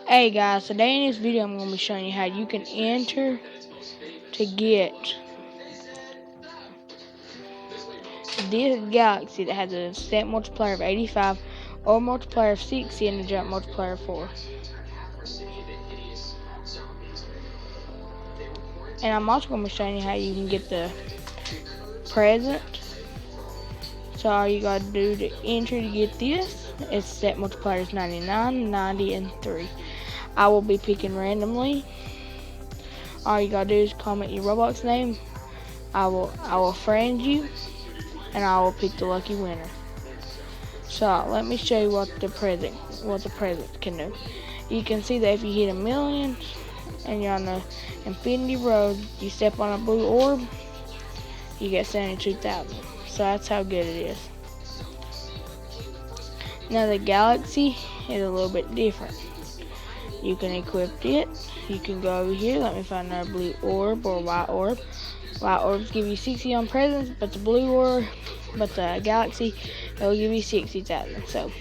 Hey guys, today in this video I'm going to be showing you how you can enter to get this galaxy that has a set multiplier of 85 or multiplier of 60 and a jump multiplier of 4. And I'm also going to be showing you how you can get the present. So all you got to do to enter to get this is set multipliers 99, 90, and 3. I will be picking randomly. All you gotta do is comment your Roblox name. I will friend you, and I will pick the lucky winner. So let me show you what the present can do. You can see that if you hit 1,000,000 and you're on the infinity road, you step on a blue orb, you get 72,000. So that's how good it is. Now the galaxy is a little bit different. You can equip it. You can go over here. Let me find another blue orb or white orb. White orbs give you 60 on presents, but the galaxy, it'll give you 60,000. So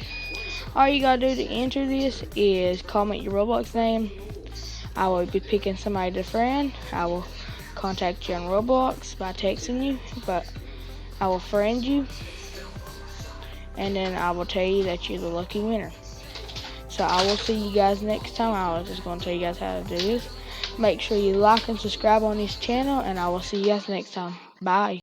all you gotta do to enter this is comment your Roblox name. I will be picking somebody to friend. I will contact you on Roblox by texting you, but I will friend you, and then I will tell you that you're the lucky winner. So I will see you guys next time. I was just going to tell you guys how to do this. Make sure you like and subscribe on this channel, and I will see you guys next time. Bye.